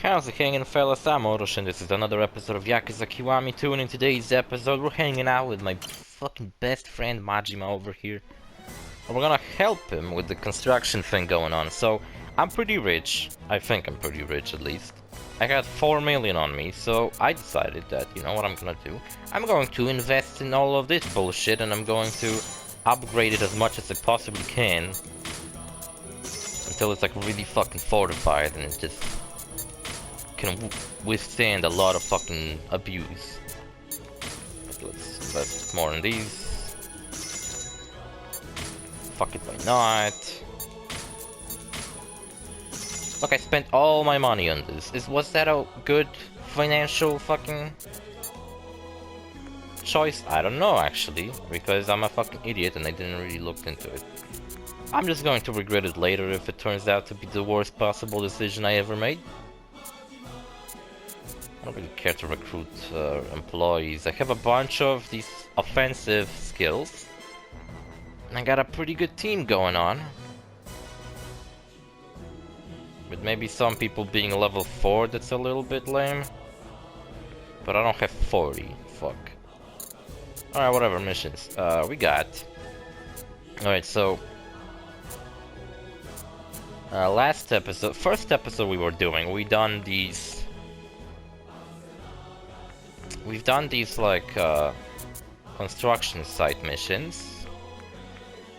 How's it hanging, fellas? I'm OrosZ and this is another episode of YAKUZA KIWAMI 2, and in today's episode we're hanging out with my fucking best friend Majima over here. And we're gonna help him with the construction thing going on. So, I'm pretty rich. I think I'm pretty rich at least. I got 4 million on me, so I decided that, you know what I'm gonna do? I'm going to invest in all of this bullshit and I'm going to upgrade it as much as I possibly can. Until it's like really fucking fortified and it just can withstand a lot of fucking abuse. But let's invest more in these. Fuck it, why not? Look, I spent all my money on this. Was that a good financial fucking choice? I don't know actually, because I'm a fucking idiot and I didn't really look into it. I'm just going to regret it later if it turns out to be the worst possible decision I ever made. I don't really care to recruit employees. I have a bunch of these offensive skills. And I got a pretty good team going on. With maybe some people being level 4, that's a little bit lame. But I don't have 40. Fuck. Alright, whatever, missions. We got. Alright, so. Last episode, first episode we were doing, we've done these like construction site missions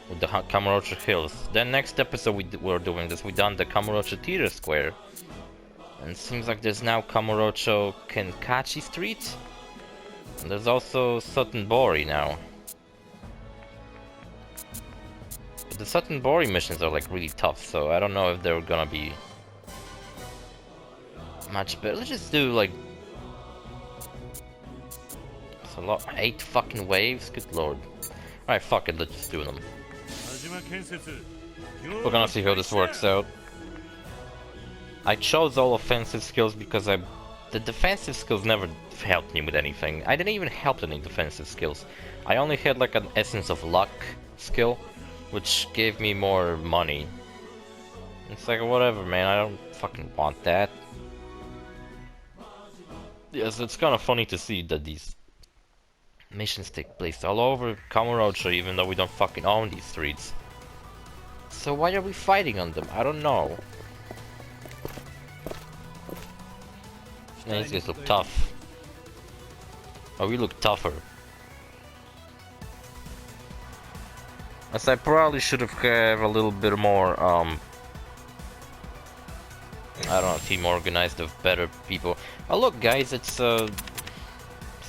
with the Kamurocho Hills. Then next episode we're doing this. We done the Kamurocho Theater Square, and it seems like there's now Kamurocho Kenkachi Street, and there's also Sutenbori now. But the Sutenbori missions are like really tough, so I don't know if they're gonna be much better. Let's just do like a lot, 8 fucking waves, good lord. Alright, fuck it, let's just do them. We're gonna see how this works out. I chose all offensive skills because the defensive skills never helped me with anything. I didn't even help any defensive skills. I only had like an essence of luck skill, which gave me more money. It's like, whatever, man, I don't fucking want that. Yes, it's kind of funny to see that these missions take place all over Kamurocho, even though we don't fucking own these streets. So why are we fighting on them? I don't know. These guys look tough. Oh, we look tougher. As I probably should have a little bit more, I don't know, team organized of better people. Oh look guys, it's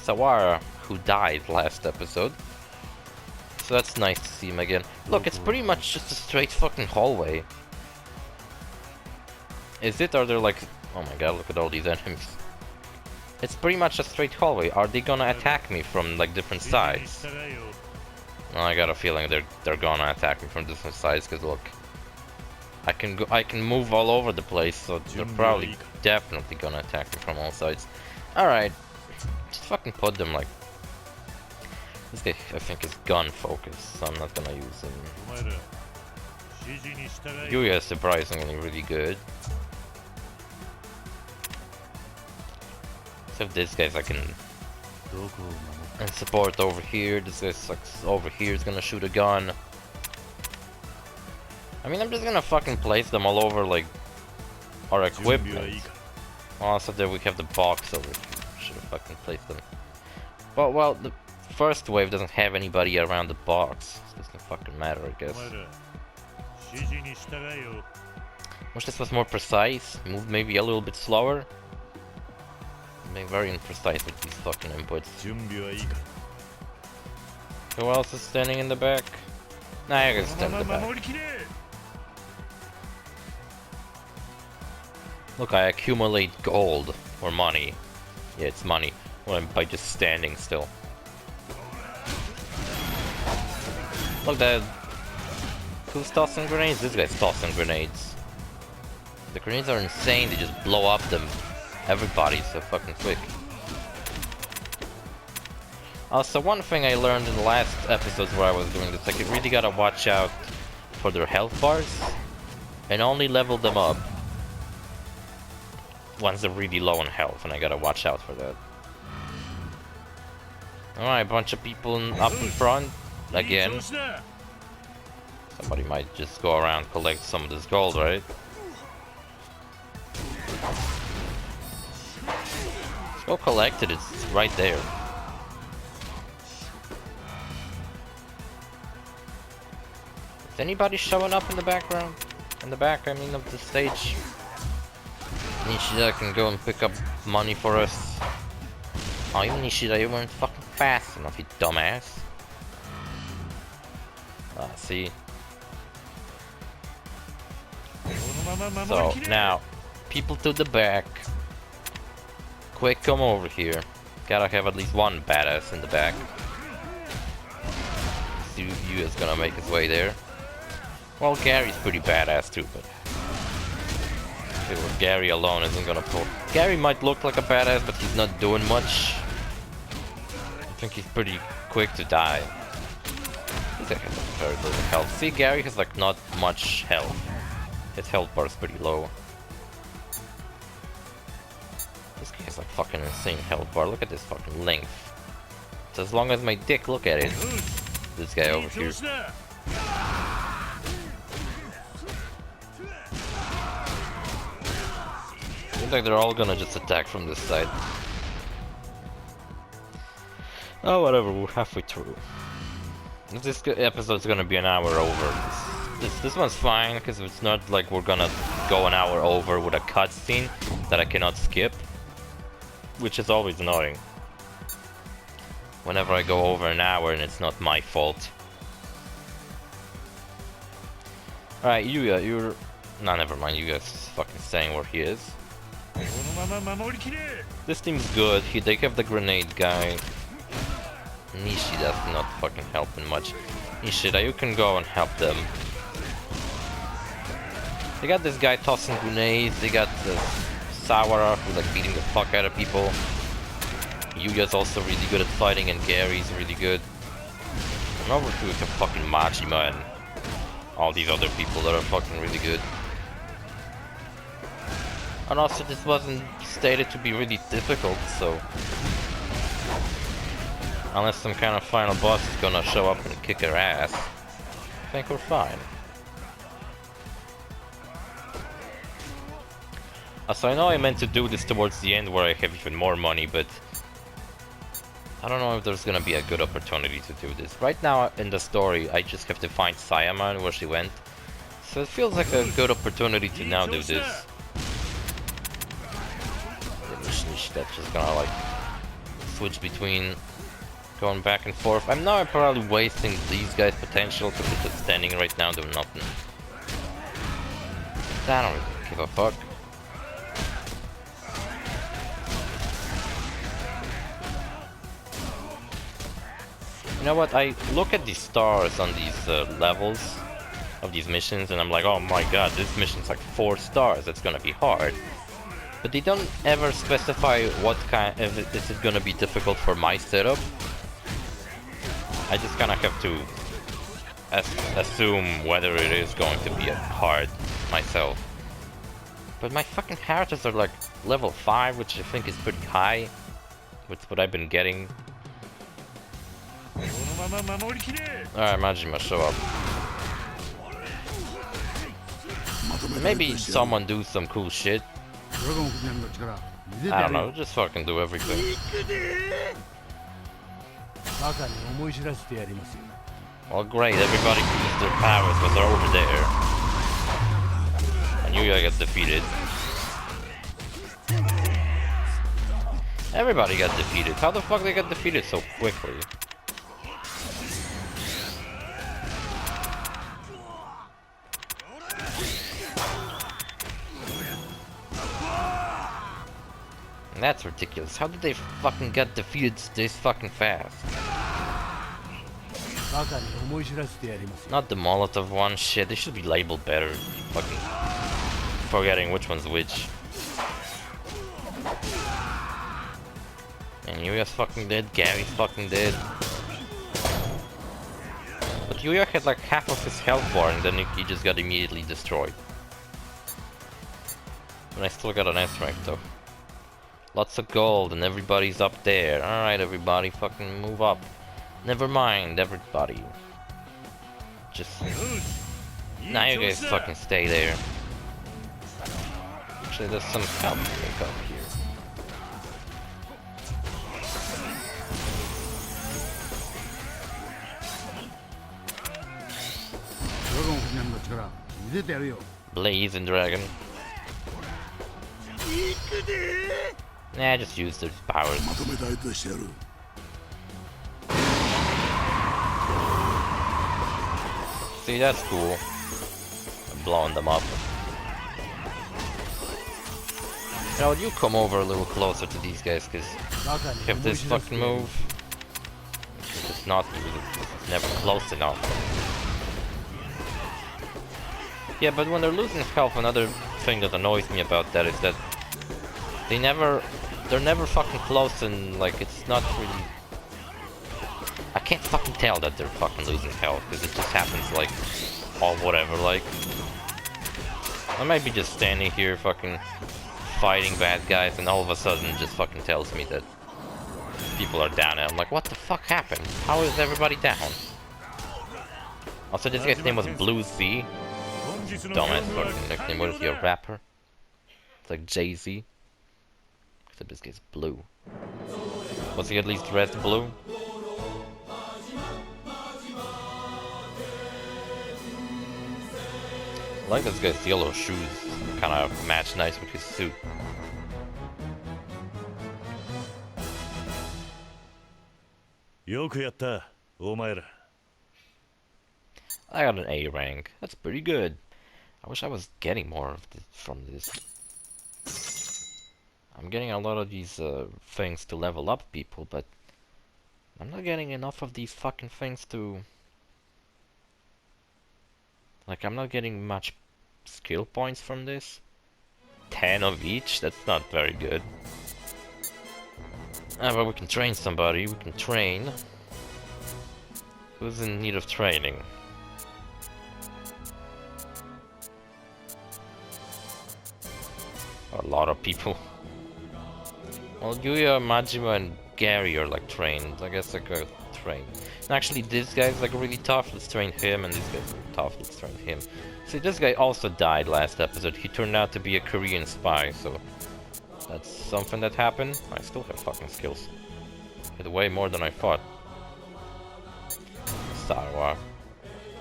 Sawara, who died last episode. So that's nice to see him again. Look, it's pretty much just a straight fucking hallway. Is it? Are there like... Oh my god, look at all these enemies. It's pretty much a straight hallway. Are they gonna attack me from like different sides? Well, I got a feeling they're gonna attack me from different sides, because look, I can move all over the place, so they're probably definitely gonna attack me from all sides. Alright, just fucking put them like... This guy, I think, is gun focused, so I'm not gonna use him. Yuya is surprisingly really good. Except this guy's I can... And support over here. This guy sucks over here is gonna shoot a gun. I mean, I'm just gonna fucking place them all over like our equipment. Also, there we have the box over here. Should have fucking placed them. But well, the first wave doesn't have anybody around the box. So it doesn't fucking matter, I guess. Wish this was more precise. Moved maybe a little bit slower. Being very imprecise with these fucking inputs. Who else is standing in the back? Nah, I can stand in the back. Look, I accumulate gold or money. Yeah, it's money. Well, by just standing still. Look, that. Who's tossing grenades? This guy's tossing grenades. The grenades are insane. They just blow up them. Everybody so fucking quick. Also, one thing I learned in the last episodes where I was doing this, like, you really gotta watch out for their health bars and only level them up once they're really low on health, and I gotta watch out for that. Alright, bunch of people up in front again. Somebody might just go around collect some of this gold, right? Let's go collect it, it's right there. Is anybody showing up in the background? In the back, I mean, of the stage? Nishida can go and pick up money for us. Oh, you Nishida, you weren't fucking fast enough, you dumbass. Ah, see? So, now, people to the back. Quick, come over here. Gotta have at least one badass in the back. See if you is gonna make his way there. Well, Gary's pretty badass too, but Gary alone isn't gonna pull. Gary might look like a badass, but he's not doing much. I think he's pretty quick to die. He's like very little health. See, Gary has like not much health. His health bar is pretty low. This guy has like fucking insane health bar. Look at this fucking length. It's as long as my dick. Look at it. This guy over here. Seems like they're all gonna just attack from this side. Oh, whatever, we're halfway through. This episode's gonna be an hour over. This one's fine, because it's not like we're gonna go an hour over with a cutscene that I cannot skip. Which is always annoying. Whenever I go over an hour and it's not my fault. Alright, Yuya, you're... Nah, never mind, Yuya's fucking saying where he is. This team's good, they have the grenade guy. Nishida's not fucking helping much. Nishida, you can go and help them. They got this guy tossing grenades, they got the Sawara who's like beating the fuck out of people. Yuya's also really good at fighting, and Gary's really good. And over to the fucking Majima and all these other people that are fucking really good. And also this wasn't stated to be really difficult, so... Unless some kind of final boss is gonna show up and kick her ass, I think we're fine. So I know I meant to do this towards the end where I have even more money, but... I don't know if there's gonna be a good opportunity to do this. Right now in the story I just have to find Sayama and where she went. So it feels like a good opportunity to now do this. That's just gonna like switch between going back and forth. I'm probably wasting these guys' potential because they're just standing right now doing nothing. I don't really give a fuck. You know what, I look at these stars on these levels of these missions and I'm like, oh my god, this mission's like 4 stars, it's gonna be hard. But they don't ever specify what kind, if is it gonna be difficult for my setup. I just kinda have to assume whether it is going to be hard myself. But my fucking characters are like level 5, which I think is pretty high. With what I've been getting. Alright, Majima, show up. Maybe someone do some cool shit. I don't know, just fucking do everything. Well, great, everybody used their powers, but they're over there. And Yuya got defeated. Everybody got defeated. How the fuck they got defeated so quickly? That's ridiculous. How did they fucking get defeated this fucking fast? Not the Molotov one. Shit, they should be labeled better. Fucking forgetting which one's which. And Yuya's fucking dead. Gary's fucking dead. But Yuya had like half of his health bar and then he just got immediately destroyed. But I still got an S rank though. Lots of gold and everybody's up there. Alright everybody, fucking move up. Never mind everybody. Just... Now you guys fucking stay there. Actually there's some help to pick up here. Blazing dragon. Nah, just use their powers. See, that's cool. I'm blowing them up. Now, you come over a little closer to these guys, because if this fucking move, it's not it's never close enough. Yeah, but when they're losing health, another thing that annoys me about that is that they're never fucking close, and like it's not really. I can't fucking tell that they're fucking losing health because it just happens like all whatever. Like I might be just standing here fucking fighting bad guys, and all of a sudden it just fucking tells me that people are down, and I'm like, what the fuck happened? How is everybody down? Also, this guy's name was Blue Z. Dumbass fucking nickname. What is he, a rapper? It's like Jay-Z. Except this guy's blue. Was he at least dressed blue? I like this guy's yellow shoes. Kinda match nice with his suit. I got an A rank. That's pretty good. I wish I was getting more of this from this. I'm getting a lot of these things to level up people, but I'm not getting enough of these fucking things to... Like, I'm not getting much skill points from this. 10 of each? That's not very good. Ah, but we can train somebody. We can train. Who's in need of training? A lot of people. Well, Yuya, Majima, and Gary are like trained. I guess I go train. And actually, this guy's like really tough. Let's train him, and this guy's really tough. Let's train him. See, this guy also died last episode. He turned out to be a Korean spy, so that's something that happened. I still have fucking skills. Hit way more than I thought. Sawara.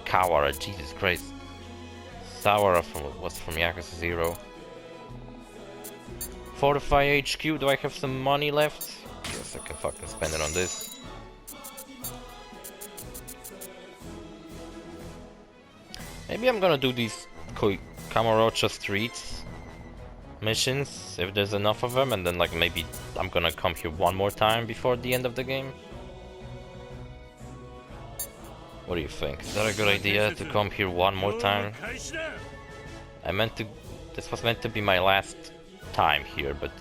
Kawara, Jesus Christ. Sawara was from Yakuza 0. Fortify HQ, do I have some money left? Guess I can fucking spend it on this. Maybe I'm gonna do these Kamurocho Streets missions, if there's enough of them, and then like maybe I'm gonna come here one more time before the end of the game. What do you think? Is that a good idea to come here one more time? This was meant to be my last time here, but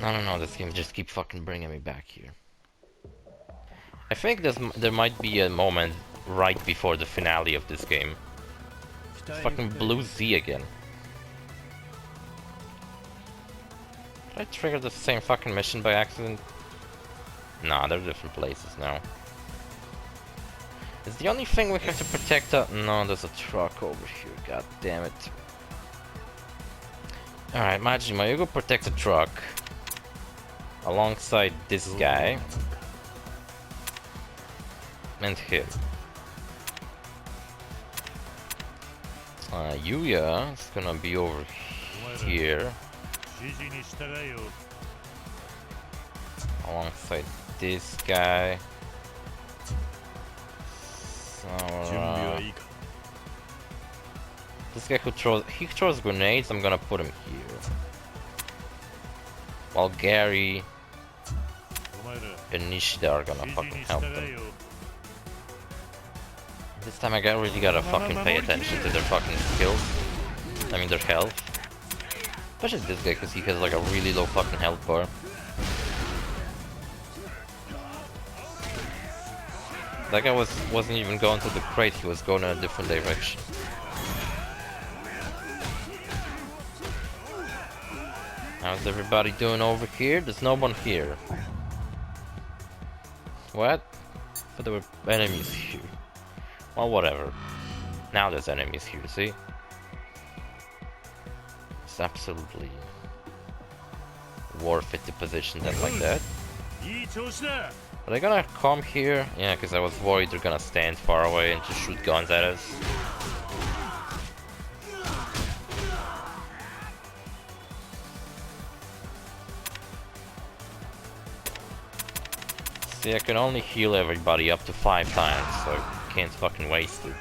I don't know, this game just keeps fucking bringing me back here. I think there might be a moment right before the finale of this game. It's fucking Blue Z again. Did I trigger the same fucking mission by accident? Nah, they're different places now. It's the only thing we have to protect. No, there's a truck over here, god damn it. Alright, Majima, you go protect the truck alongside this guy and him. Yuya is gonna be over here alongside this guy. This guy who throws grenades, I'm gonna put him here. While Gary and Nishida are gonna fucking help them. This time I really gotta fucking pay attention to their fucking skills. I mean their health. Especially this guy, because he has like a really low fucking health bar. That guy wasn't even going to the crate, he was going in a different direction. How's everybody doing over here? There's no one here. What? But there were enemies here. Well, whatever. Now there's enemies here, see? It's absolutely worth it to position them like that. Are they gonna come here? Yeah, because I was worried they're gonna stand far away and just shoot guns at us. See, I can only heal everybody up to 5 times, so I can't fucking waste it.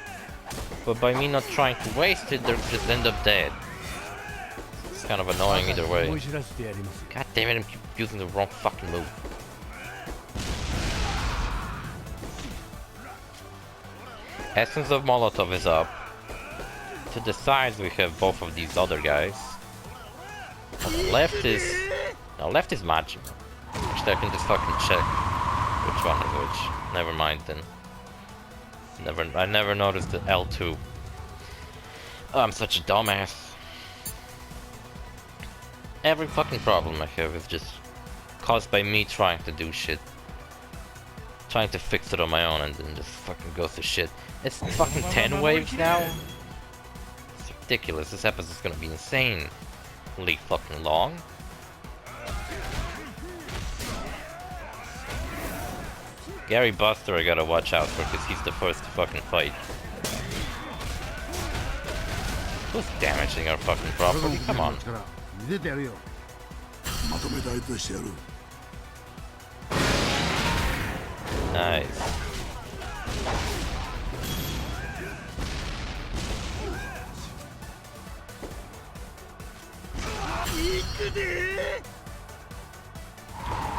But by me not trying to waste it, they'll just end up dead. It's kind of annoying either way. God damn it, I'm using the wrong fucking move. Essence of Molotov is up. To the sides we have both of these other guys. On the left is... No, left is Majima. Actually, I can just fucking check which one is which. Never mind then. I never noticed the L2. Oh, I'm such a dumbass. Every fucking problem I have is just caused by me trying to do shit. Trying to fix it on my own and then just fucking go to shit. It's fucking 10 waves now? It's ridiculous. This episode's gonna be insanely fucking long. Gary Buster I gotta watch out for because he's the first to fucking fight. Who's damaging our fucking property? Come on. Nice.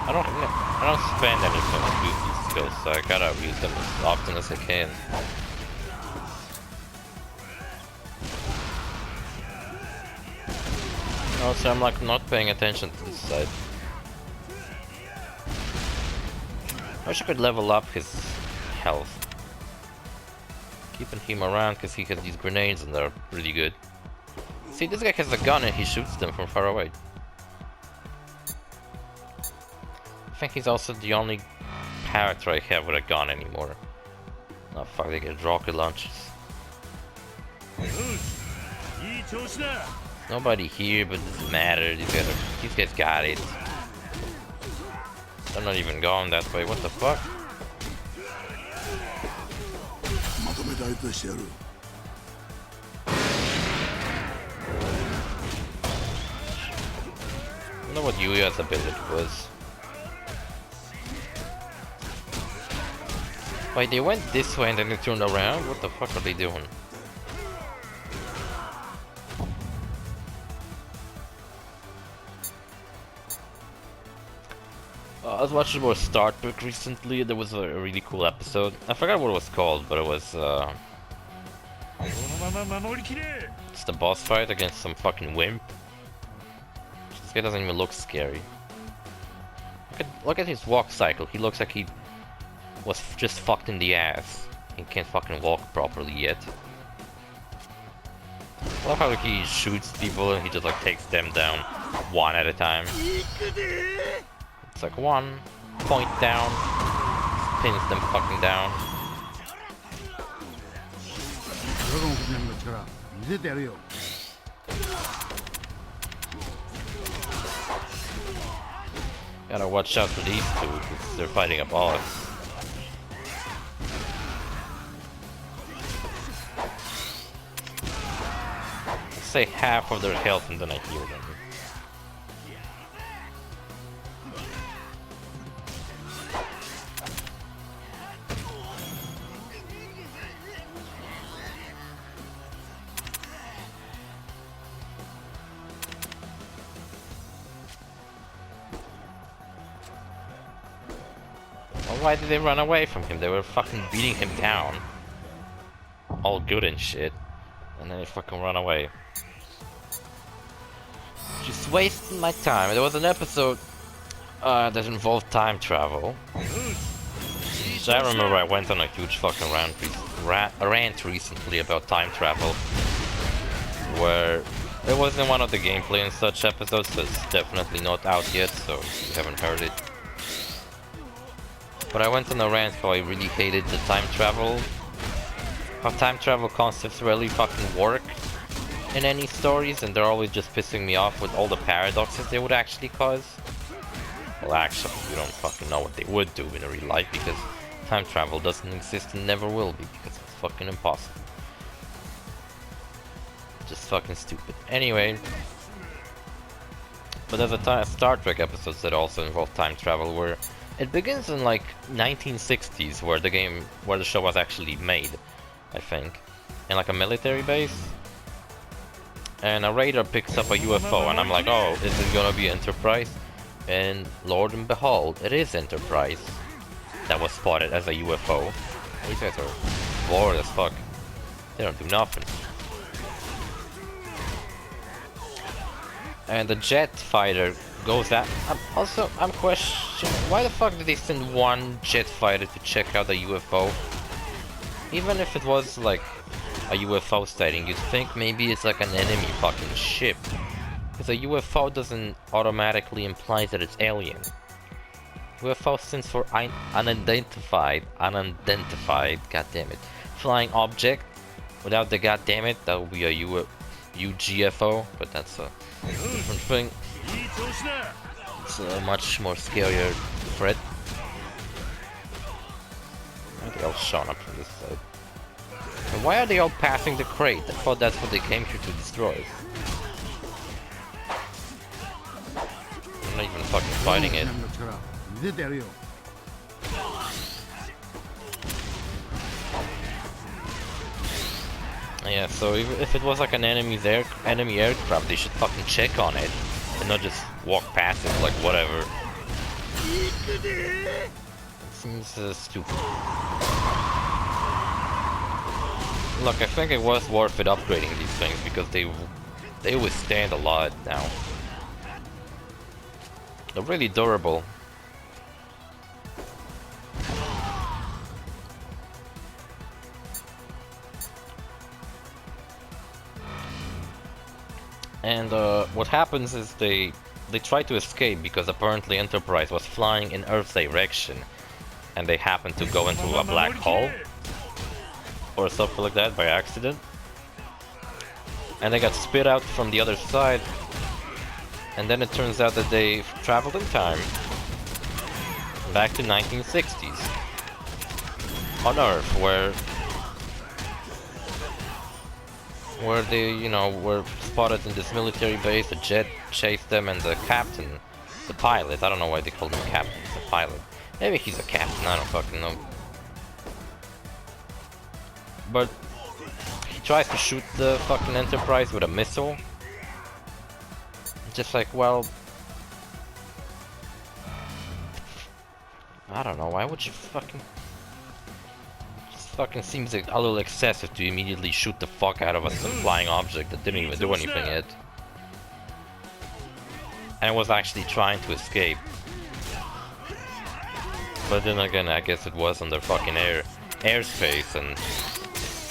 I don't spend anything on use these skills, so I gotta use them as often as I can. Also, I'm like not paying attention to this side. I wish I could level up his health. Keeping him around because he has these grenades and they're really good. See, this guy has a gun and he shoots them from far away. I think he's also the only character I have with a gun anymore. Oh fuck, they get rocket launches. Nobody here, but it doesn't matter. These guys got it. They're not even going that way. What the fuck? I don't know what Yuya's ability was. Wait, they went this way and then they turned around? What the fuck are they doing? I was watching more Star Trek recently. There was a really cool episode. I forgot what it was called, but it was it's the boss fight against some fucking wimp. This guy doesn't even look scary. Look at his walk cycle. He looks like he was just fucked in the ass. He can't fucking walk properly yet. I love how like, he shoots people and he just like takes them down one at a time. It's like 1 point down, pins them fucking down. Gotta watch out for these two because they're fighting a boss. Say half of their health and then I heal them. Why did they run away from him? They were fucking beating him down. All good and shit. And then they fucking run away. Just wasting my time. There was an episode that involved time travel. So I remember I went on a huge fucking rant recently about time travel. Where It wasn't one of the gameplay and such episodes, so it's definitely not out yet, so if you haven't heard it. But I went on a rant how I really hated the time travel. How time travel concepts really fucking work in any stories, and they're always just pissing me off with all the paradoxes they would actually cause. Well, actually, you don't fucking know what they would do in real life, because time travel doesn't exist and never will be, because it's fucking impossible. Just fucking stupid. Anyway, but there's a Star Trek episodes that also involve time travel, where it begins in like 1960s, where the show was actually made, I think, in like a military base, and a radar picks up a UFO, and I'm like, oh, is it gonna be Enterprise? And Lord and behold, it is Enterprise that was spotted as a UFO. These guys are bored as fuck. They don't do nothing. And the jet fighter goes out. I'm questioning, why the fuck did they send one jet fighter to check out the UFO? Even if it was like a UFO sighting, you'd think maybe it's like an enemy fucking ship. Because a UFO doesn't automatically imply that it's alien. UFO stands for unidentified, goddammit, flying object. Without the goddammit, that would be a UGFO, but that's a different thing. It's a much more scarier threat. Why are they all showing up from this side? And why are they all passing the crate? I thought that's what they came here to destroy. I'm not even fucking fighting it. Yeah, so if it was like an enemy aircraft, they should fucking check on it and not just walk past it like whatever. It seems stupid. Look, I think it was worth it upgrading these things because they withstand a lot now. They're really durable. And what happens is they try to escape because apparently Enterprise was flying in Earth's direction, and they happened to go into a black hole or something like that by accident, and they got spit out from the other side. And then it turns out that they traveled in time back to 1960s on Earth, where they, you know, were spotted in this military base. A jet chased them, and the captain, the pilot, I don't know why they called him captain, he's a pilot. Maybe he's a captain, I don't fucking know. But he tries to shoot the fucking Enterprise with a missile. Just like, well, I don't know, why would you fucking... It just fucking seems like a little excessive to immediately shoot the fuck out of a flying object that didn't even do anything yet. And it was actually trying to escape. But then again, I guess it was on their fucking airspace, and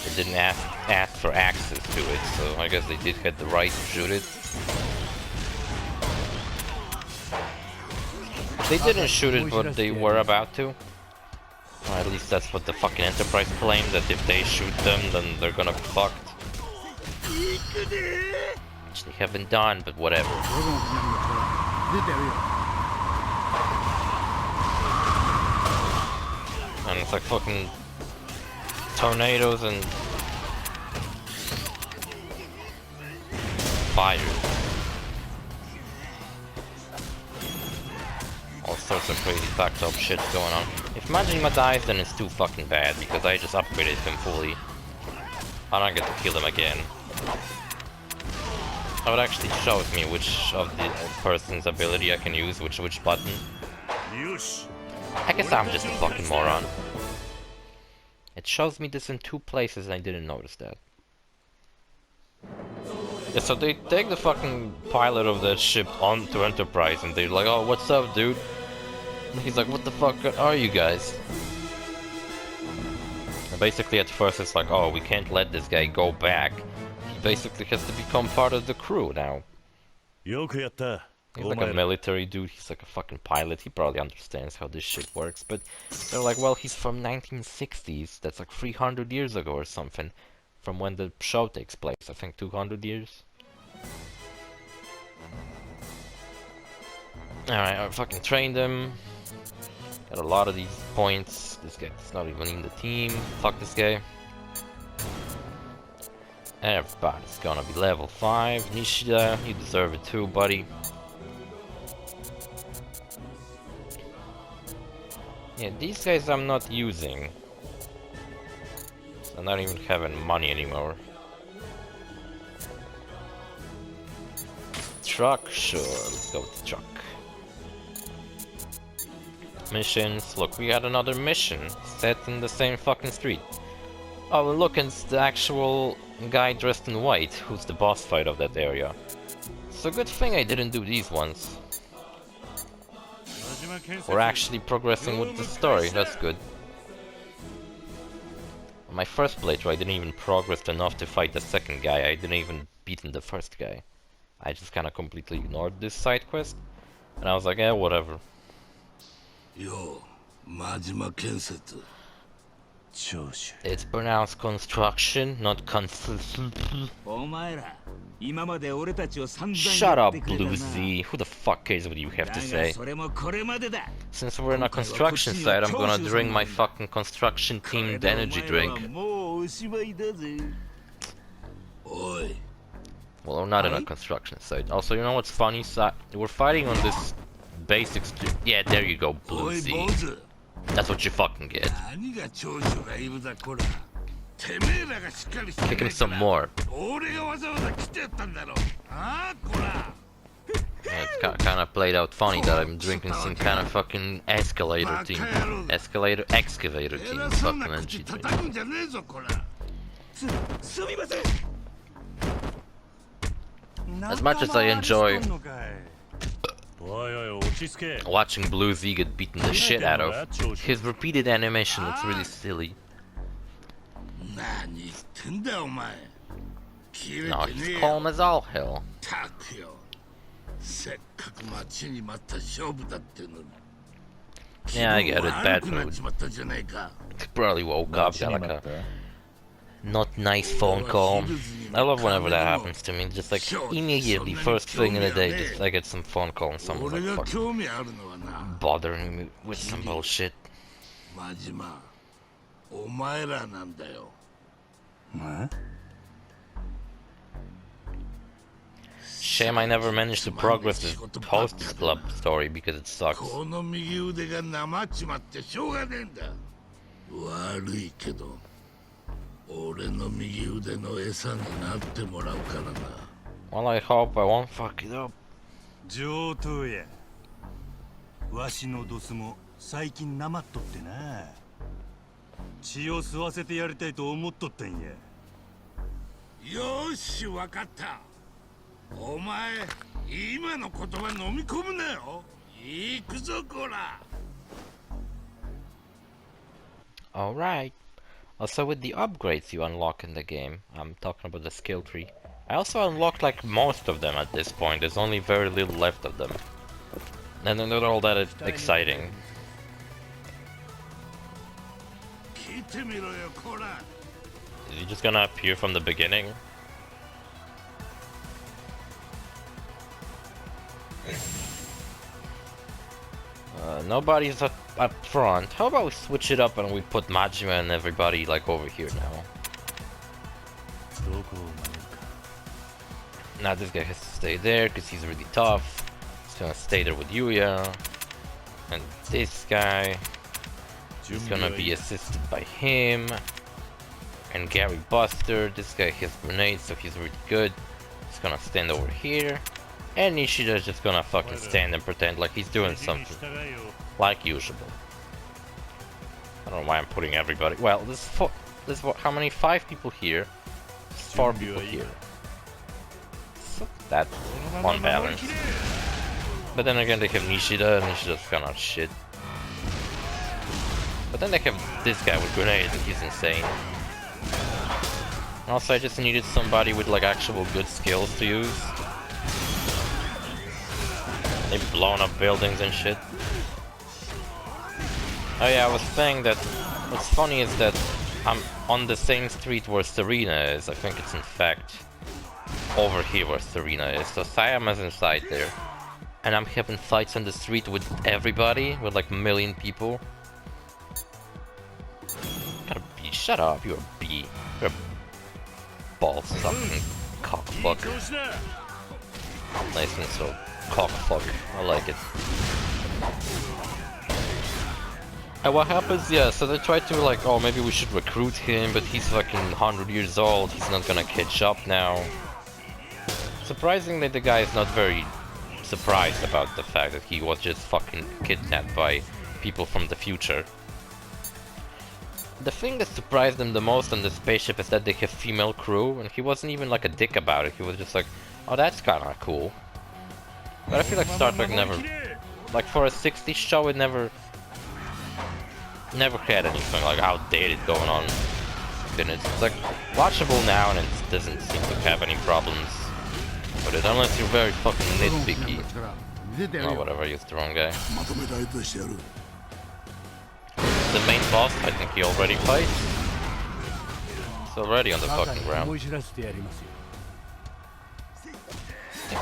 they didn't ask for access to it, so I guess they did have the right to shoot it. They didn't shoot it, but they were about to. Or at least that's what the fucking Enterprise claimed, that if they shoot them, then they're gonna be fucked. Which they haven't done, but whatever. And it's like fucking tornadoes and fire. All sorts of crazy fucked up shit going on. If Majima dies, then it's too fucking bad, because I just upgraded him fully. I don't get to kill him again. Oh, it actually shows me which of the person's ability I can use, which button. I guess I'm just a fucking moron. It shows me this in two places and I didn't notice that. Yeah, so they take the fucking pilot of that ship onto Enterprise and they're like, oh, what's up, dude? And he's like, what the fuck are you guys? And basically at first it's like, oh, we can't let this guy go back. He basically has to become part of the crew now. He's like a military dude, he's like a fucking pilot, he probably understands how this shit works, but they're like, well, he's from 1960s, that's like 300 years ago or something, from when the show takes place, I think 200 years. Alright, I fucking trained him, got a lot of these points, this guy's not even in the team, fuck this guy. Everybody's gonna be level 5, Nishida, you deserve it too, buddy. Yeah, these guys I'm not using. I'm not even having money anymore. Truck? Sure, let's go with the truck. Missions. Look, we got another mission set in the same fucking street. Oh, and look, it's the actual guy dressed in white who's the boss fight of that area. It's a good thing I didn't do these ones. We're actually progressing with the story, that's good. On my first playthrough I didn't even progress enough to fight the second guy, I didn't even beat the first guy. I just kinda completely ignored this side quest, and I was like, eh, whatever. It's pronounced construction, not construction. Shut up, Blue Z. Who the fuck cares what you have to say? Since we're in a construction site, I'm gonna drink my fucking construction themed energy drink. Well, we're not in a construction site. Also, you know what's funny? We're fighting on this basic street. Yeah, there you go, Blue Z. That's what you fucking get. Kick him some more. Yeah, it's kinda played out funny that I'm drinking some kind of fucking excavator team. Excavator team. Fucking energy drink. As much as I enjoy watching Blue Z get beaten the shit out of, his repeated animation looks really silly. No, he's calm as all hell. Yeah, I get it, bad mood. He probably woke up, got like a not nice phone call. I love whenever that happens to me, just like immediately, first thing in the day, just I get some phone call and someone's like fucking bothering me with some bullshit. Shame I never managed to progress this Hostess Club story because it sucks. Well, I hope I won't fuck it up. Alright. Also, with the upgrades you unlock in the game, I'm talking about the skill tree, I also unlocked like most of them at this point. There's only very little left of them. And they're not all that exciting. Is he just gonna appear from the beginning? Nobody's up front. How about we switch it up and we put Majima and everybody like over here now? Now this guy has to stay there because he's really tough. He's gonna stay there with Yuya. And this guy is gonna be assisted by him. And Gary Buster. This guy has grenades, so he's really good. He's gonna stand over here. And Nishida's just gonna fucking stand and pretend like he's doing something. Like usual. I don't know why I'm putting everybody. Well, this how many? 5 people here. 4 people here. So that's unbalanced. But then again, they have Nishida, and Nishida's kind of shit. But then they have this guy with grenades, and he's insane. Also, I just needed somebody with like actual good skills to use. They've blown up buildings and shit. Oh yeah, I was saying that what's funny is that I'm on the same street where Serena is. I think it's in fact over here where Serena is. So Sayama's inside there. And I'm having fights on the street with everybody, with like a million people. Gotta be, shut up, you're a bee. You're a ball sucking cockfuck. Nice and so cockfuck. I like it. And what happens, yeah, so they try to like, oh maybe we should recruit him, but he's fucking 100 years old, he's not gonna catch up now. Surprisingly, the guy is not very surprised about the fact that he was just fucking kidnapped by people from the future. The thing that surprised him the most on the spaceship is that they have female crew, and he wasn't even like a dick about it, he was just like, oh that's kinda cool. But I feel like Star Trek never, like for a 60s show it never had anything like outdated going on. And it's like watchable now and it doesn't seem to have any problems with it, unless you're very fucking nitpicky. Oh, whatever, I used the wrong guy. The main boss, I think he already fights. It's already on the fucking ground.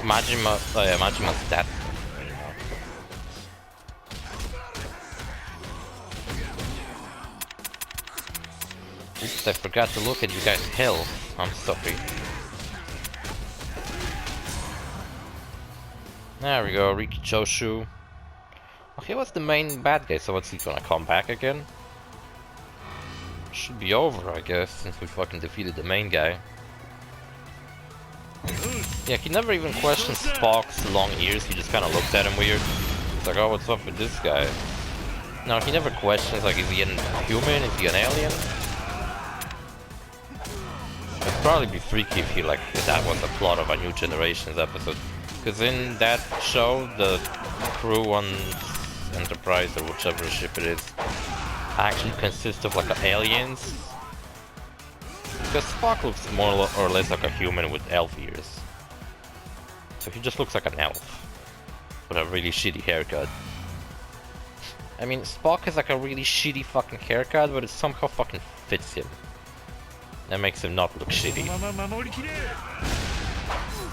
Majima, oh yeah, Majima's dead. Oops, I forgot to look at you guys' health. I'm sorry. There we go, Riki Choshu. Oh, he was the main bad guy, so what's he gonna come back again? Should be over, I guess, since we fucking defeated the main guy. Yeah, he never even questioned Spock's long ears, he just kinda looked at him weird. He's like, oh, what's up with this guy? No, he never questions, like, is he a human, is he an alien? It'd probably be freaky if he, like, if that was the plot of a New Generations episode. Because in that show, the crew on Enterprise, or whichever ship it is, actually consists of, like, aliens. Because Spock looks more or less like a human with elf ears. So he just looks like an elf. With a really shitty haircut. I mean, Spock has like a really shitty fucking haircut, but it somehow fucking fits him. That makes him not look shitty.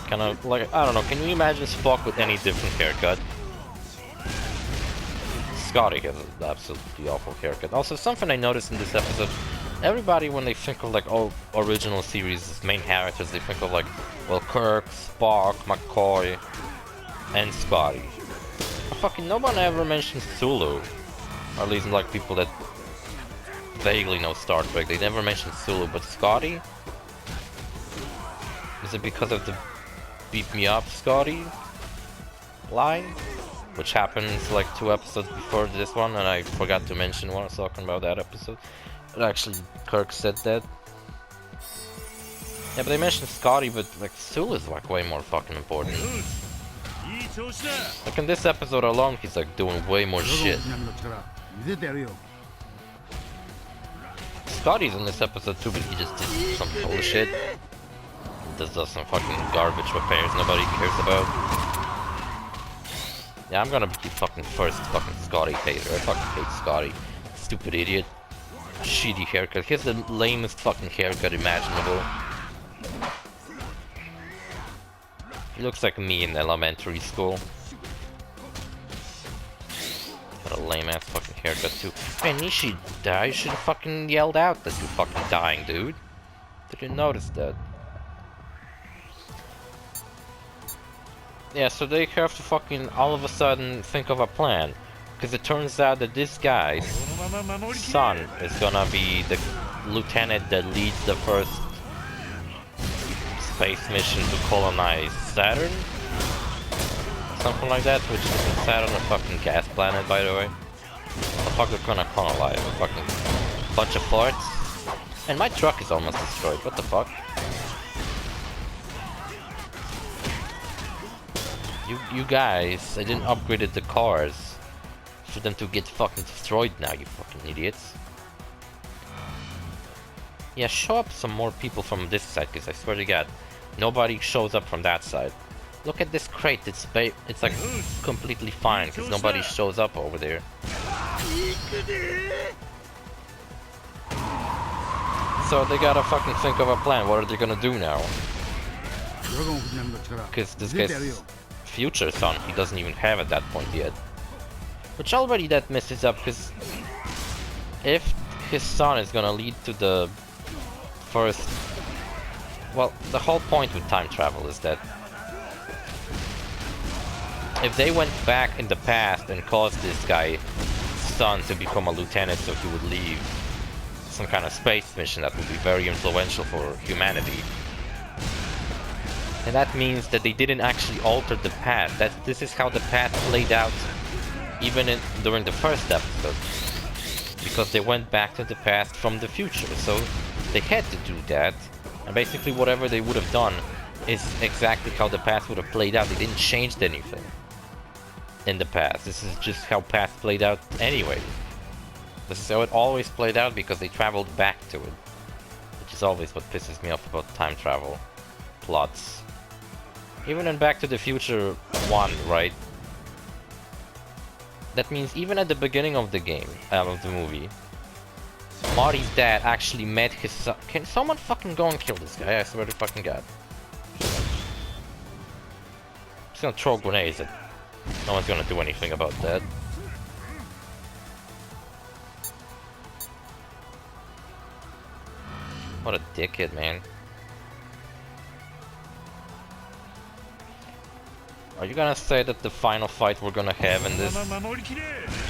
Kind of like, I don't know, can you imagine Spock with any different haircut? Scotty has an absolutely awful haircut. Also, something I noticed in this episode, everybody when they think of like all original series main characters, they think of like, well, Kirk, Spock, McCoy, and Scotty. Fucking no one ever mentions Sulu. Or at least like people that vaguely know Star Trek, they never mention Sulu, but Scotty? Is it because of the beat me up Scotty line? Which happens like 2 episodes before this one, and I forgot to mention when I was talking about that episode. But actually, Kirk said that. Yeah, but they mentioned Scotty, but like Sulu is like way more fucking important. Like in this episode alone, he's like doing way more shit. Scotty's in this episode too, but he just did some bullshit. Does some fucking garbage repairs nobody cares about. Yeah, I'm gonna be the fucking first fucking Scotty hater. I fucking hate Scotty. Stupid idiot. Shitty haircut. He has the lamest fucking haircut imaginable. He looks like me in elementary school. Got a lame ass fucking haircut too. Man, Nishida, you should have fucking yelled out that you're fucking dying, dude. Didn't notice that. Yeah, so they have to fucking all of a sudden think of a plan. Because it turns out that this guy's son is gonna be the lieutenant that leads the first space mission to colonize Saturn? Something like that, which is Saturn, a fucking gas planet, by the way. The fuck they're gonna colonize? A fucking bunch of farts? And my truck is almost destroyed, what the fuck? You guys, I didn't upgrade the cars for them to get fucking destroyed now, you fucking idiots. Yeah, show up some more people from this side, because I swear to God, nobody shows up from that side. Look at this crate, it's like completely fine, because nobody shows up over there. So they gotta fucking think of a plan. What are they gonna do now? Because this guy's future son, he doesn't even have at that point yet. Which already that messes up, because if his son is gonna lead to the first... Well, the whole point with time travel is that if they went back in the past and caused this guy's son to become a lieutenant so he would leave some kind of space mission that would be very influential for humanity, and that means that they didn't actually alter the past. This is how the past played out even during the first episode, because they went back to the past from the future, so they had to do that, and basically whatever they would have done is exactly how the past would have played out. They didn't change anything in the past. This is just how past played out anyway. This is how it always played out, because they traveled back to it, which is always what pisses me off about time travel plots. Even in Back to the Future 1, right? That means even at the beginning of the game, of the movie, Marty's dad actually met his son. Can someone fucking go and kill this guy? I swear to fucking God. Just gonna throw grenades at... No one's gonna do anything about that. What a dickhead, man. Are you gonna say that the final fight we're gonna have in this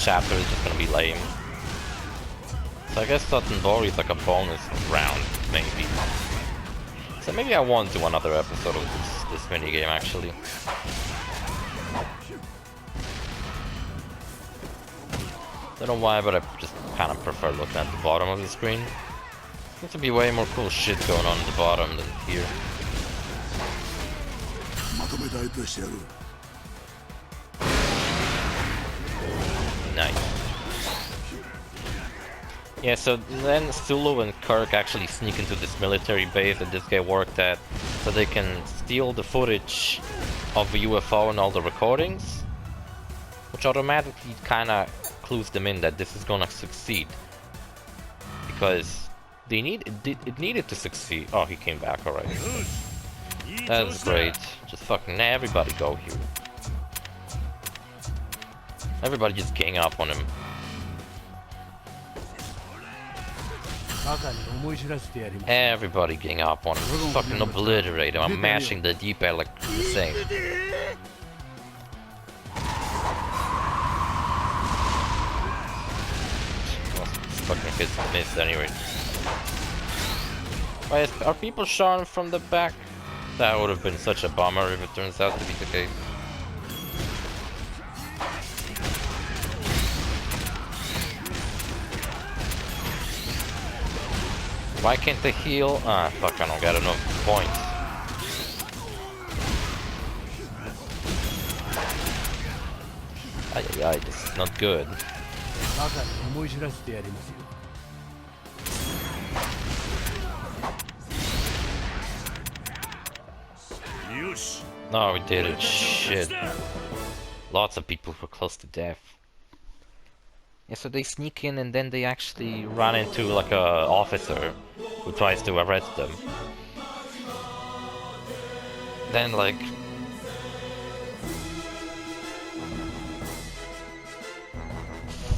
chapter is just gonna be lame? So I guess Satanbori is like a bonus round, maybe. So maybe I won't do another episode of this minigame, actually. Don't know why, but I just kind of prefer looking at the bottom of the screen. Seems to be way more cool shit going on at the bottom than here. Nice. Yeah, so then Sulu and Kirk actually sneak into this military base that this guy worked at, so they can steal the footage of the UFO and all the recordings, which automatically kinda clues them in that this is gonna succeed, because it needed to succeed. Oh, he came back, alright. That's great. Just fucking everybody go here. Everybody just gang up on him. Everybody gang up on him. Just fucking obliterate him. I'm mashing the D-pad like insane. Fucking hits and miss anyway. Wait, are people shot from the back? That would have been such a bummer if it turns out to be the case. Why can't they heal? Ah, fuck, I don't got enough points. Ay, this is not good. No, we did it. Shit. Lots of people were close to death. Yeah, so they sneak in and then they actually run into like a officer who tries to arrest them. Then like...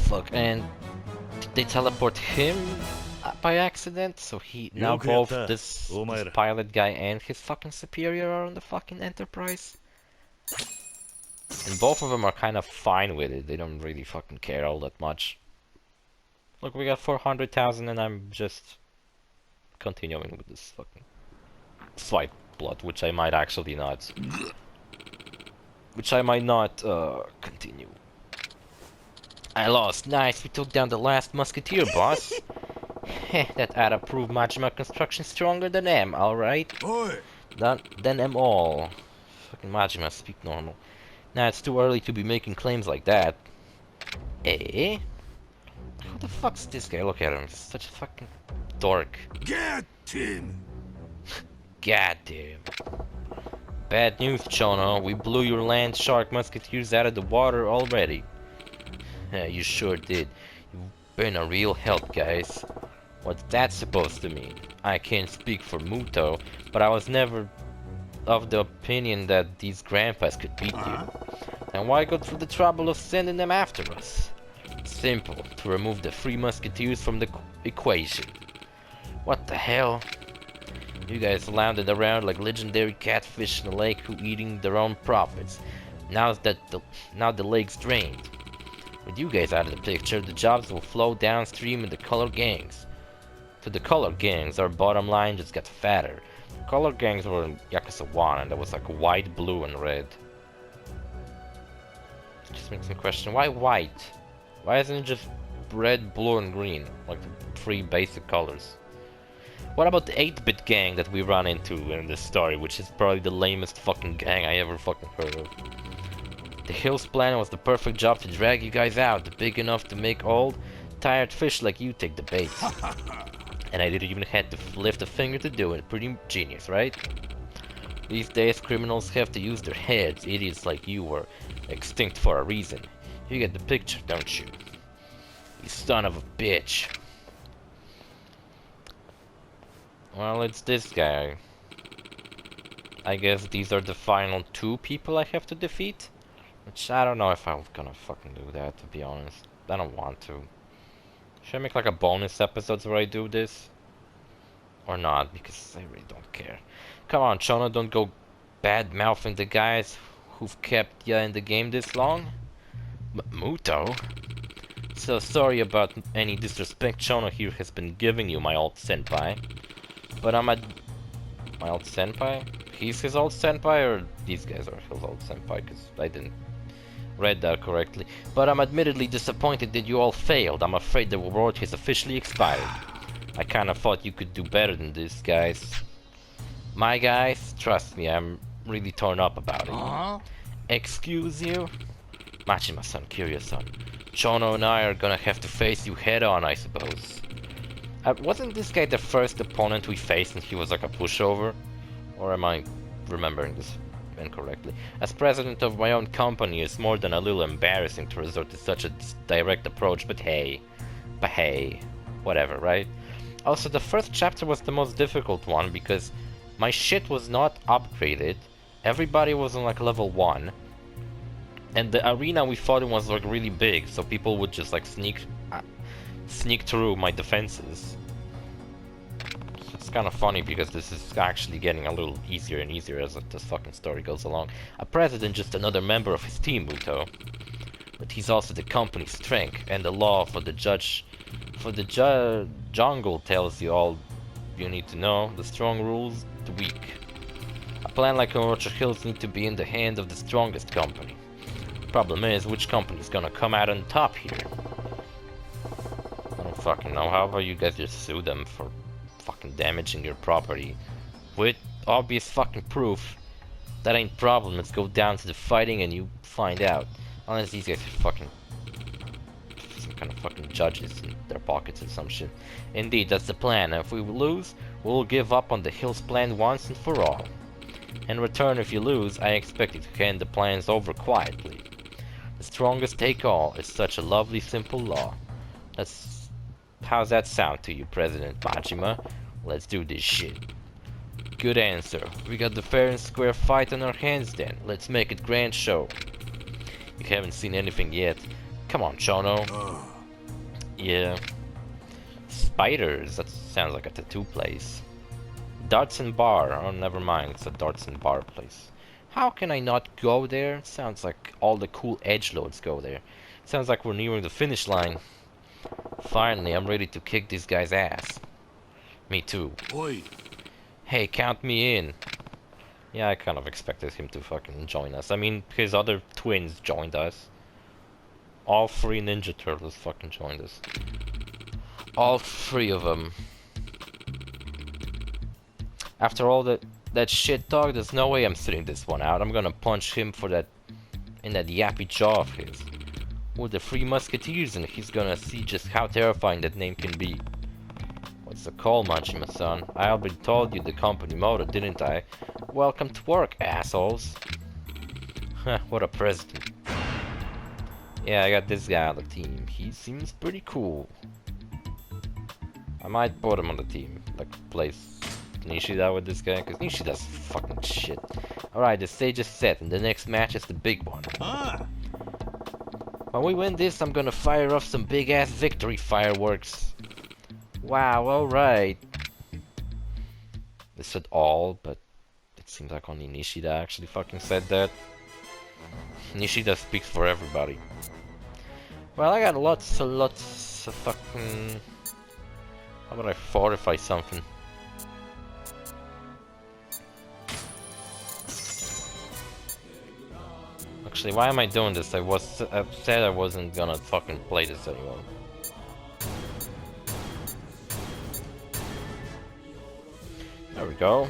Fuck, and they teleport him by accident, so he now both this pilot guy and his fucking superior are on the fucking Enterprise. And both of them are kind of fine with it. They don't really fucking care all that much. Look, we got 400,000 and I'm just continuing with this fucking swipe plot, which I might actually not. Which I might not continue. I lost. Nice, we took down the last Musketeer, boss. Heh, that Ada proved Majima construction stronger than M, alright? Then M all. Fucking Majima, speak normal. Nah, it's too early to be making claims like that. Eh? Who the fuck's this guy? Look at him, he's such a fucking dork. Get him! Goddamn. Bad news, Chono. We blew your land shark musketeers out of the water already. You sure did. You've been a real help, guys. What's that supposed to mean? I can't speak for Muto, but I was never of the opinion that these grandpas could beat you. And why go through the trouble of sending them after us? Simple, to remove the three musketeers from the equation. What the hell? You guys landed around like legendary catfish in a lake who eating their own profits. Now the lake's drained. With you guys out of the picture, the jobs will flow downstream in the color gangs. To the color gangs, our bottom line just got fatter. Color gangs were in Yakuza 1, and that was like white, blue, and red. It just makes me question, why white? Why isn't it just red, blue, and green? Like the three basic colors. What about the 8-bit gang that we run into in this story, which is probably the lamest fucking gang I ever fucking heard of? The Hills plan was the perfect job to drag you guys out, big enough to make old, tired fish like you take the bait. And I didn't even have to lift a finger to do it. Pretty genius, right? These days, criminals have to use their heads. Idiots like you were extinct for a reason. You get the picture, don't you? You son of a bitch. Well, it's this guy. I guess these are the final 2 people I have to defeat? Which I don't know if I'm gonna fucking do that, to be honest. I don't want to. Should I make like a bonus episodes where I do this? Or not, because I really don't care. Come on, Chono, don't go bad-mouthing the guys who've kept ya in the game this long. Muto? So sorry about any disrespect Chono here has been giving you, my old senpai. But my old senpai? He's his old senpai, or these guys are his old senpai, because I didn't read that correctly. But I'm admittedly disappointed that you all failed. I'm afraid the reward has officially expired. I kinda thought you could do better than this, guys. My guys, trust me, I'm really torn up about it. Excuse you? Machima-san, Kiryu-san. Chono and I are gonna have to face you head on, I suppose. Wasn't this guy the first opponent we faced and he was like a pushover? Or am I remembering this incorrectly? As president of my own company, it's more than a little embarrassing to resort to such a direct approach, but hey, whatever, right? Also, the first chapter was the most difficult one because my shit was not upgraded, everybody was on like level 1, and the arena we fought in was like really big, so people would just like sneak through my defenses. It's kind of funny because this is actually getting a little easier and easier as this fucking story goes along. A president, just another member of his team, Muto. But he's also the company's strength, and the law for the jungle tells you all you need to know. The strong rules the weak. A plan like Orochi Hills need to be in the hands of the strongest company. Problem is, which company's gonna come out on top here? I don't fucking know. How about you guys just sue them for fucking damaging your property with obvious fucking proof? That ain't problem. Let's go down to the fighting and you find out. Unless these guys are fucking some kind of fucking judges in their pockets or some shit. Indeed, that's the plan. If we lose, we'll give up on the Hills plan once and for all. In return, if you lose, I expect you to hand the plans over quietly. The strongest take all is such a lovely, simple law. How's that sound to you, President Majima? Let's do this shit. Good answer. We got the fair and square fight on our hands then. Let's make it grand show. You haven't seen anything yet. Come on, Chono. Yeah. Spiders. That sounds like a tattoo place. Darts and Bar. Oh, never mind. It's a Darts and Bar place. How can I not go there? It sounds like all the cool edgelords go there. It sounds like we're nearing the finish line. Finally, I'm ready to kick this guy's ass. Me too. Oi. Hey, count me in. Yeah, I kind of expected him to fucking join us. I mean, his other twins joined us. All 3 Ninja Turtles fucking joined us. All 3 of them. After all that shit talk, there's no way I'm sitting this one out. I'm gonna punch him for that in that yappy jaw of his. With the 3 Musketeers, and he's gonna see just how terrifying that name can be. It's a call, Majima-san. I already told you the company motto, didn't I? Welcome to work, assholes. What a president. Yeah, I got this guy on the team. He seems pretty cool. I might put him on the team. Like, place Nishida with this guy, because Nishida's fucking shit. Alright, the stage is set, and the next match is the big one. When we win this, I'm gonna fire off some big-ass victory fireworks. Wow, alright. They said all, but it seems like only Nishida actually fucking said that. Nishida speaks for everybody. Well, I got lots of fucking... How about I fortify something? Actually, why am I doing this? I said I wasn't gonna fucking play this anymore. There we go.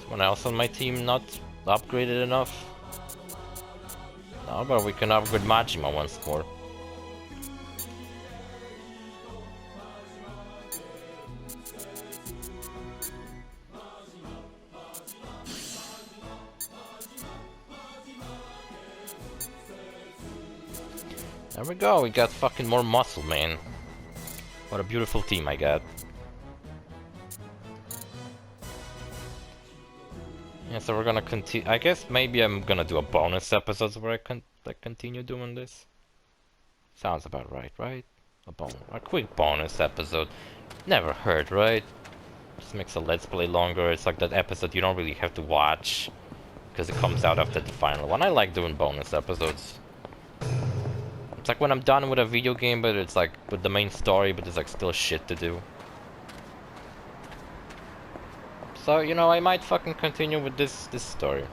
Someone else on my team not upgraded enough? No, but we can upgrade Majima once more. There we go, we got fucking more muscle, man. What a beautiful team I got. Yeah, so we're gonna continue. I guess maybe I'm gonna do a bonus episode where I continue doing this. Sounds about right, right? A quick bonus episode. Never hurt, right? Just makes a let's play longer. It's like that episode you don't really have to watch because it comes out after the final one. I like doing bonus episodes. It's like when I'm done with a video game, but it's like with the main story, but there's like still shit to do. So, you know, I might fucking continue with this story.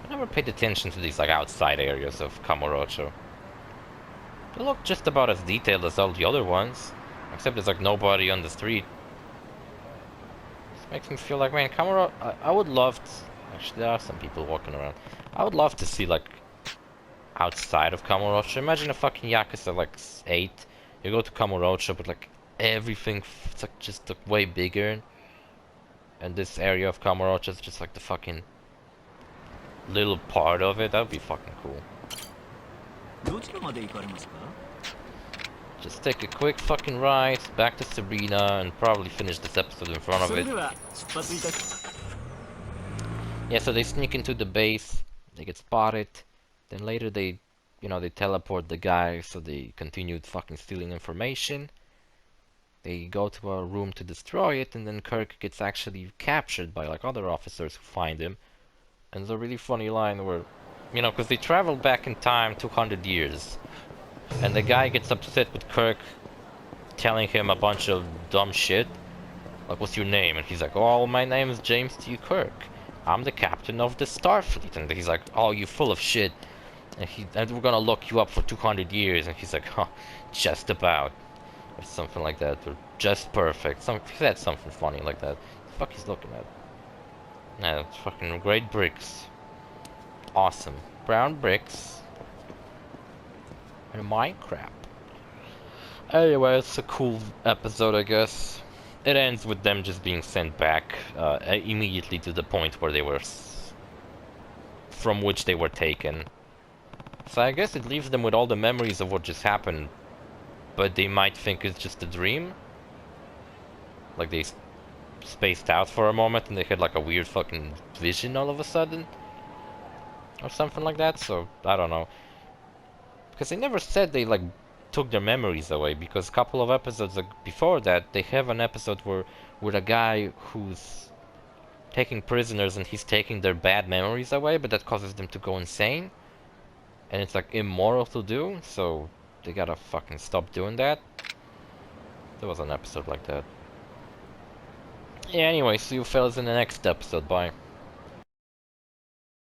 I never paid attention to these like outside areas of Kamurocho. They look just about as detailed as all the other ones, except there's like nobody on the street. This makes me feel like, man, Kamurocho, I would love to, actually there are some people walking around. I would love to see like outside of Kamurocho. Imagine a fucking Yakuza like 8. You go to Kamurocho, but like everything, it's like just like way bigger. And this area of Kamurocho is just like the fucking little part of it. That would be fucking cool. Just take a quick fucking ride back to Serena and probably finish this episode in front of it. Yeah, so they sneak into the base, they get spotted, then later they, you know, they teleport the guy, so they continued fucking stealing information. They go to a room to destroy it, and then Kirk gets actually captured by like other officers who find him. And there's a really funny line where, you know, because they travel back in time 200 years, and the guy gets upset with Kirk telling him a bunch of dumb shit. Like, what's your name? And he's like, oh, my name is James T. Kirk. I'm the captain of the Starfleet. And he's like, oh, you full of shit. And we're gonna lock you up for 200 years. And he's like, huh, just about. Or something like that, or just perfect. He said something funny like that. The fuck he's looking at? Yeah, it's fucking great bricks. Awesome. Brown bricks. And Minecraft. Anyway, it's a cool episode, I guess. It ends with them just being sent back immediately to the point where they were... from which they were taken. So I guess it leaves them with all the memories of what just happened. But they might think it's just a dream. Like they spaced out for a moment and they had like a weird fucking vision all of a sudden. Or something like that, so I don't know. Because they never said they like took their memories away, because a couple of episodes before that, they have an episode where with a guy who's taking prisoners and he's taking their bad memories away, but that causes them to go insane. And it's like immoral to do, so they gotta fucking stop doing that. There was an episode like that. Yeah, anyway, see you fellas in the next episode, bye.